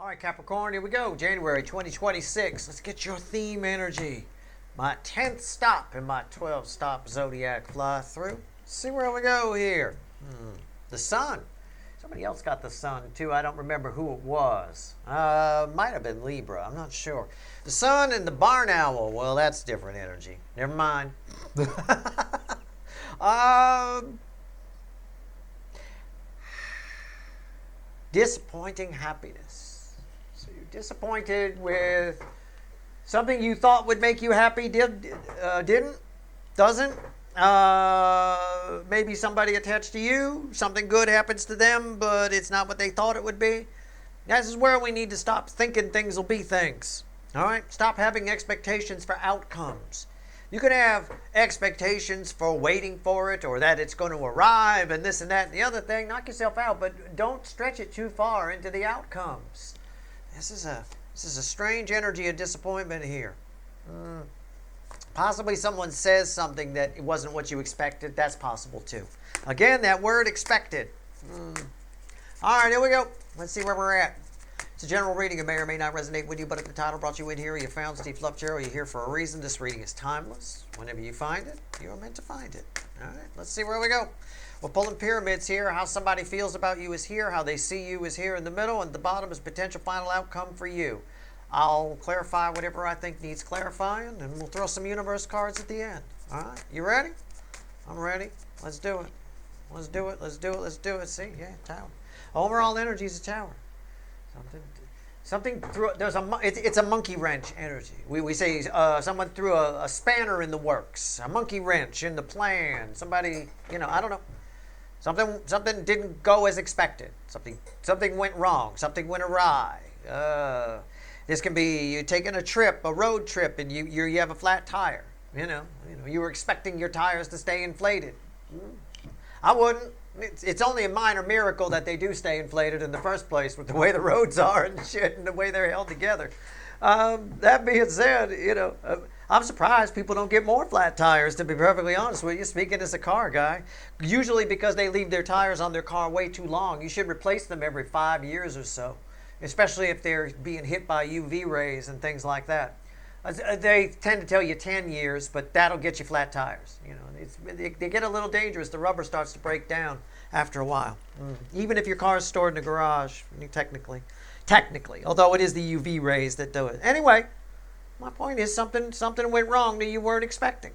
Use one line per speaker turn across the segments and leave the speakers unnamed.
All right, Capricorn, here we go. January 2026. Let's get your theme energy. My 10th stop in my 12-stop zodiac fly through. See where we go here. The sun. Somebody else got the sun, too. I don't remember who it was. Might have been Libra. I'm not sure. The sun and the barn owl. Well, that's different energy. Never mind. Disappointing happiness. So you're disappointed with something you thought would make you happy, didn't, doesn't. Maybe somebody attached to you, something good happens to them, but it's not what they thought it would be. This is where we need to stop thinking things will be things. All right? Stop having expectations for outcomes. You can have expectations for waiting for it or that it's going to arrive and this and that and the other thing. Knock yourself out, but don't stretch it too far into the outcomes. This is a strange energy of disappointment here. Possibly someone says something that it wasn't what you expected. That's possible too. Again, that word expected. All right, here we go. Let's see where we're at. It's a general reading. It may or may not resonate with you, but if the title brought you in here, you found Steve Flupchero, you're here for a reason. This reading is timeless. Whenever you find it, you're meant to find it. All right, let's see where we go. We're pulling pyramids here. How somebody feels about you is here. How they see you is here in the middle, and the bottom is potential final outcome for you. I'll clarify whatever I think needs clarifying, and we'll throw some universe cards at the end. All right, you ready? I'm ready. Let's do it. Let's do it. Let's do it. Let's do it. See, yeah, tower. Overall energy is a tower. Something threw. It's a monkey wrench energy. We say someone threw a spanner in the works, a monkey wrench in the plan. Somebody, I don't know. Something didn't go as expected. Something went wrong. Something went awry. This can be you taking a road trip, and you have a flat tire. You were expecting your tires to stay inflated. I wouldn't. It's only a minor miracle that they do stay inflated in the first place with the way the roads are and shit and the way they're held together. That being said, I'm surprised people don't get more flat tires, to be perfectly honest with you, speaking as a car guy. Usually because they leave their tires on their car way too long. You should replace them every 5 years or so, especially if they're being hit by UV rays and things like that. They tend to tell you 10 years, but that'll get you flat tires. They get a little dangerous. The rubber starts to break down after a while. Even if your car is stored in a garage, technically, although it is the UV rays that do it. Anyway, my point is something went wrong that you weren't expecting.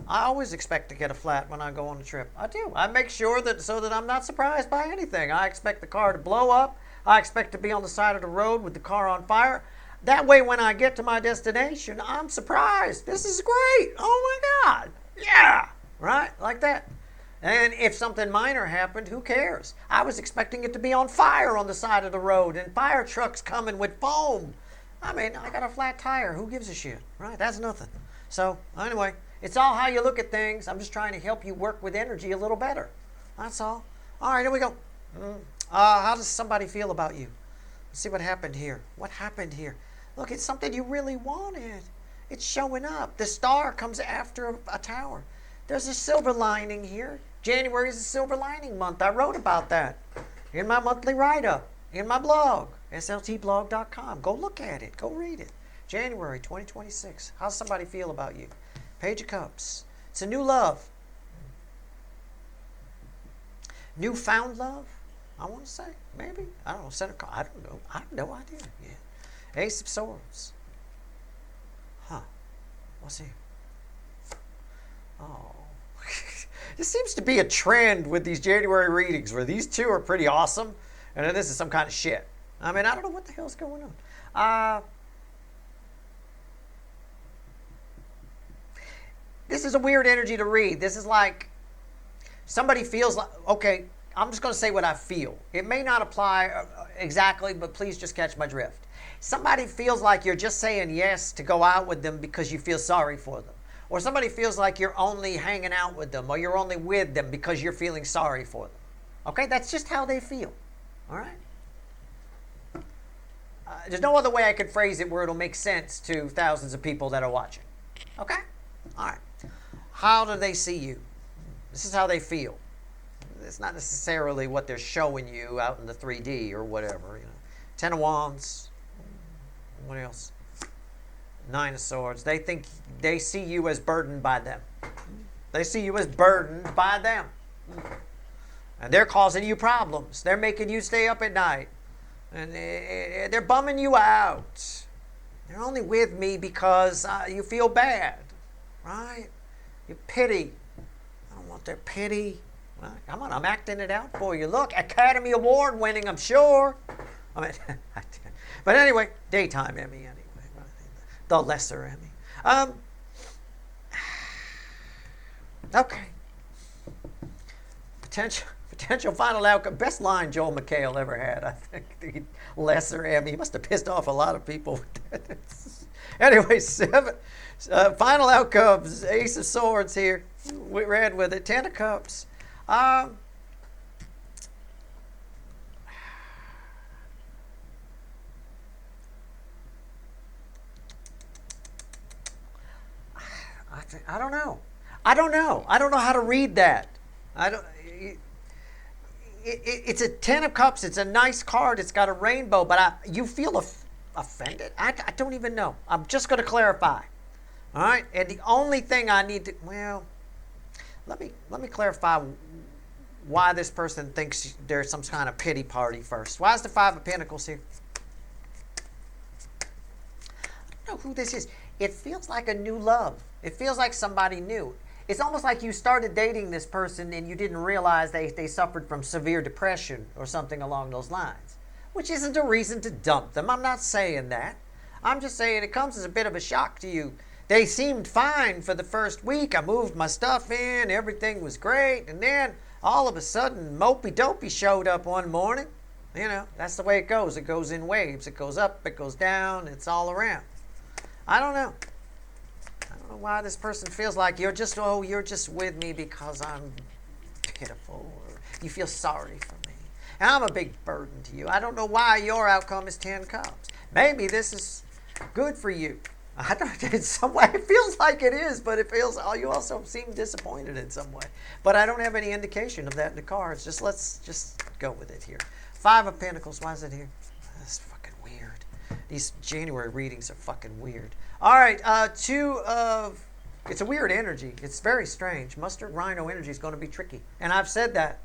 I always expect to get a flat when I go on a trip. I do. I make sure so that I'm not surprised by anything. I expect the car to blow up. I expect to be on the side of the road with the car on fire. That way, when I get to my destination, I'm surprised. This is great. Oh, my God. Yeah. Right? Like that. And if something minor happened, who cares? I was expecting it to be on fire on the side of the road and fire trucks coming with foam. I got a flat tire. Who gives a shit? Right? That's nothing. So, anyway, it's all how you look at things. I'm just trying to help you work with energy a little better. That's all. All right, here we go. How does somebody feel about you? Let's see what happened here. What happened here? Look, it's something you really wanted. It's showing up. The star comes after a tower. There's a silver lining here. January is a silver lining month. I wrote about that in my monthly write-up, in my blog, sltblog.com. Go look at it. Go read it. January 2026. How's somebody feel about you? Page of Cups. It's a new love. Newfound love, I want to say. Maybe. I don't know. Center card. I don't know. I have no idea. Yeah. Ace of Swords. What's here? Oh. This seems to be a trend with these January readings where these two are pretty awesome and then this is some kind of shit. I don't know what the hell's going on. This is a weird energy to read. This is like somebody feels like, okay, I'm just going to say what I feel. It may not apply exactly, but please just catch my drift. Somebody feels like you're just saying yes to go out with them because you feel sorry for them. Or somebody feels like you're only hanging out with them or you're only with them because you're feeling sorry for them. Okay? That's just how they feel. All right? There's no other way I could phrase it where it'll make sense to thousands of people that are watching. Okay? All right. How do they see you? This is how they feel. It's not necessarily what they're showing you out in the 3D or whatever. Ten of Wands. What else? Nine of Swords. They see you as burdened by them. They see you as burdened by them. And they're causing you problems. They're making you stay up at night. And they're bumming you out. They're only with me because you feel bad. Right? You pity. I don't want their pity. Well, come on, I'm acting it out for you. Look, Academy Award winning, I'm sure. I mean, but anyway, daytime Emmy anyway. The lesser Emmy. Okay. Potential final outcome. Best line Joel McHale ever had, I think. The lesser Emmy. He must have pissed off a lot of people. Anyway, final outcomes. Ace of Swords here. We read with it. Ten of Cups. I don't know. I don't know how to read that. It's a Ten of Cups. It's a nice card. It's got a rainbow, but you feel offended? I don't even know. I'm just going to clarify. All right? And the only thing I need to, well, let me clarify why this person thinks there's some kind of pity party first. Why is the Five of Pentacles here? I don't know who this is. It feels like a new love. It feels like somebody new. It's almost like you started dating this person and you didn't realize they suffered from severe depression or something along those lines, which isn't a reason to dump them. I'm not saying that. I'm just saying it comes as a bit of a shock to you. They seemed fine for the first week. I moved my stuff in. Everything was great. And then all of a sudden, Mopey Dopey showed up one morning. You know, that's the way it goes. It goes in waves. It goes up. It goes down. It's all around. I don't know. I don't know why this person feels like you're just with me because I'm pitiful or you feel sorry for me. And I'm a big burden to you. I don't know why your outcome is 10 Cups. Maybe this is good for you. I don't. In some way, it feels like it is, but it feels. Oh, you also seem disappointed in some way. But I don't have any indication of that in the cards. Let's go with it here. Five of Pentacles. Why is it here? That's fucking weird. These January readings are fucking weird. All right, it's a weird energy. It's very strange. Mustard Rhino energy is going to be tricky, and I've said that.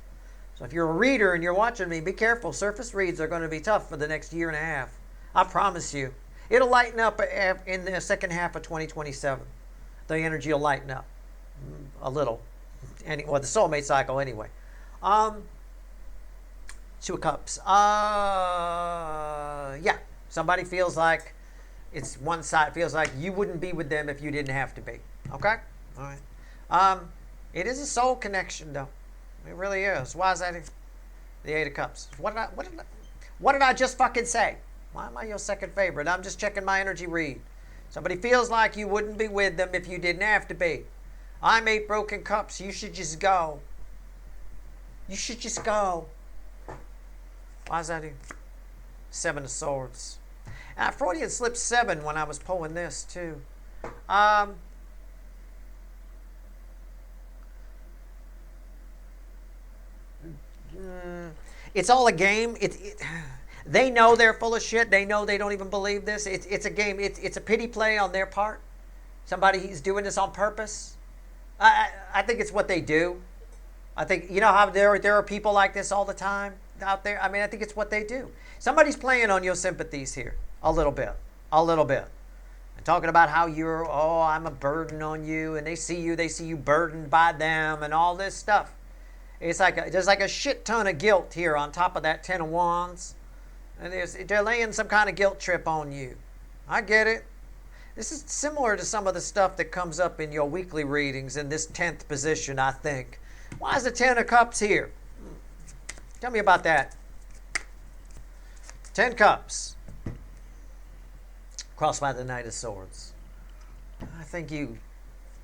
So if you're a reader and you're watching me, be careful. Surface reads are going to be tough for the next year and a half. I promise you. It'll lighten up in the second half of 2027. The energy will lighten up a little. Well, the soulmate cycle anyway. Two of Cups. Yeah. Somebody feels like it's one side. Feels like you wouldn't be with them if you didn't have to be. Okay? All right. It is a soul connection, though. It really is. Why is that here? The Eight of Cups. What did I just fucking say? Why am I your second favorite? I'm just checking my energy read. Somebody feels like you wouldn't be with them if you didn't have to be. I'm 8 broken cups. You should just go. You should just go. Why is that here? 7 of Swords. And Freudian slipped 7 when I was pulling this too. It's all a game. They know they're full of shit. They know they don't even believe this. It's a game. It's a pity play on their part. Somebody's doing this on purpose. I think it's what they do. I think, you know how there are people like this all the time out there? I mean, I think it's what they do. Somebody's playing on your sympathies here. A little bit. And talking about how I'm a burden on you. And they see you burdened by them and all this stuff. It's like there's like a shit ton of guilt here on top of that 10 of Wands. And they're laying some kind of guilt trip on you. I get it. This is similar to some of the stuff that comes up in your weekly readings in this 10th position, I think. Why is the 10 of Cups here? Tell me about that. 10 Cups. Crossed by the Knight of Swords. I think you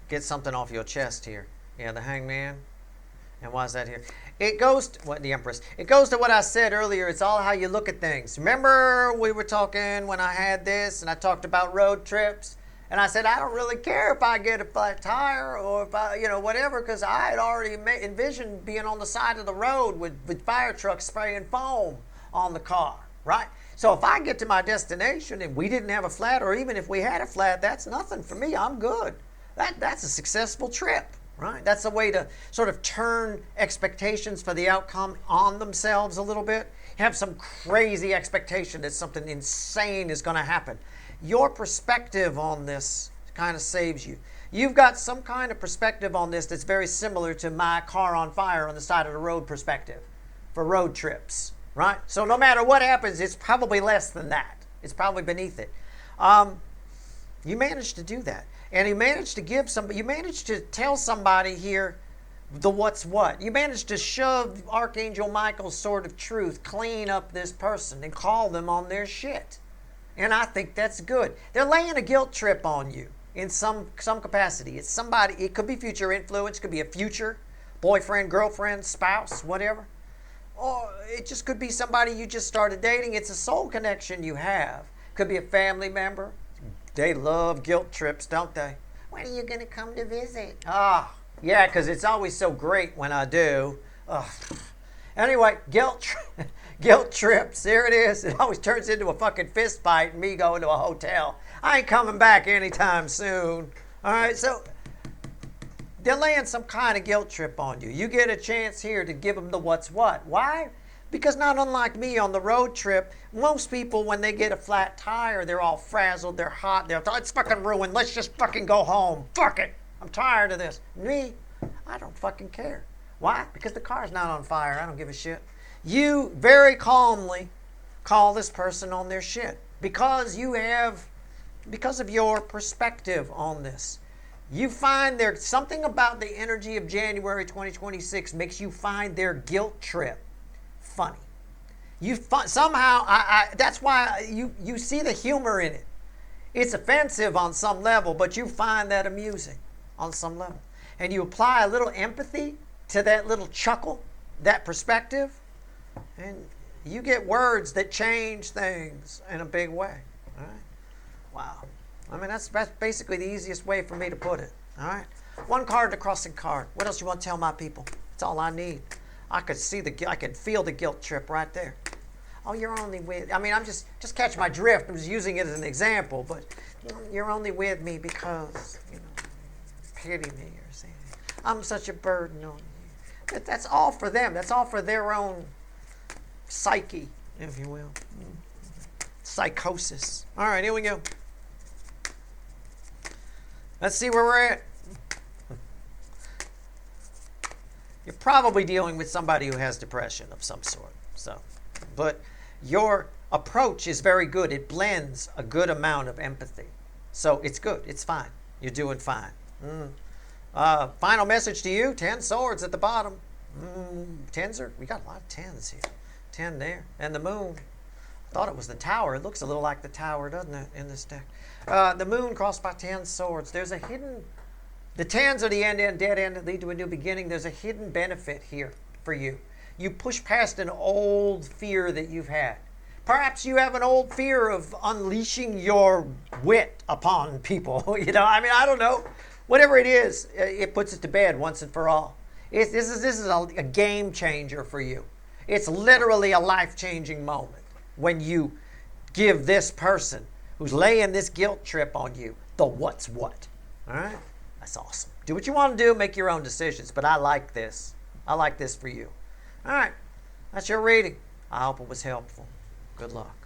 get something off your chest here. Yeah, the Hangman. And why is that here? It goes to, the Empress. It goes to what I said earlier. It's all how you look at things. Remember we were talking when I had this and I talked about road trips? And I said, I don't really care if I get a flat tire or if I, whatever, because I had already envisioned being on the side of the road with fire trucks spraying foam on the car. right? So if I get to my destination and we didn't have a flat, or even if we had a flat, that's nothing for me. I'm good. That's a successful trip, right? That's a way to sort of turn expectations for the outcome on themselves a little bit. Have some crazy expectation that something insane is going to happen. Your perspective on this kind of saves you. You've got some kind of perspective on this that's very similar to my car on fire on the side of the road perspective for road trips, right? So no matter what happens, it's probably less than that. It's probably beneath it. You managed to do that. And you managed to you managed to tell somebody here the what's what. You managed to shove Archangel Michael's sword of truth, clean up this person and call them on their shit. And I think that's good. They're laying a guilt trip on you in some capacity. It's somebody, it could be future influence, could be a future boyfriend, girlfriend, spouse, whatever. Or it just could be somebody you just started dating. It's a soul connection you have. Could be a family member. They love guilt trips, don't they? When are you going to come to visit? Yeah, because it's always so great when I do. Anyway, guilt trips. There it is. It always turns into a fucking fist fight and me going to a hotel. I ain't coming back anytime soon. All right, so they're laying some kind of guilt trip on you. You get a chance here to give them the what's what. Why? Because not unlike me on the road trip, most people, when they get a flat tire, they're all frazzled, they're hot, it's fucking ruined, let's just fucking go home. Fuck it. I'm tired of this. Me, I don't fucking care. Why? Because the car's not on fire. I don't give a shit. You very calmly call this person on their shit because of your perspective on this. You find there's something about the energy of January 2026 makes you find their guilt trip funny. Somehow, that's why you see the humor in it. It's offensive on some level, but you find that amusing on some level. And you apply a little empathy to that little chuckle, that perspective, and you get words that change things in a big way. All right? Wow. I mean, that's basically the easiest way for me to put it. All right? One card, the crossing card. What else you want to tell my people? That's all I need. I could feel the guilt trip right there. Oh, you're only with, I'm just catch my drift. I was using it as an example, but you're only with me because, pity me or something. I'm such a burden on you. That's all for them. That's all for their own psyche, if you will. Psychosis. All right, here we go. Let's see where we're at. You're probably dealing with somebody who has depression of some sort. But your approach is very good. It blends a good amount of empathy. So it's good. It's fine. You're doing fine. Final message to you. 10 swords at the bottom. We got a lot of 10s here. 10 there. And the moon. I thought it was the tower. It looks a little like the tower, doesn't it, in this deck? The moon crossed by 10 swords. There's a hidden... The 10s are the end, dead end that lead to a new beginning. There's a hidden benefit here for you. You push past an old fear that you've had. Perhaps you have an old fear of unleashing your wit upon people. I don't know. Whatever it is, it puts it to bed once and for all. This is a game changer for you. It's literally a life-changing moment when you give this person who's laying this guilt trip on you the what's what. All right? That's awesome. Do what you want to do. Make your own decisions. But I like this. I like this for you. All right. That's your reading. I hope it was helpful. Good luck.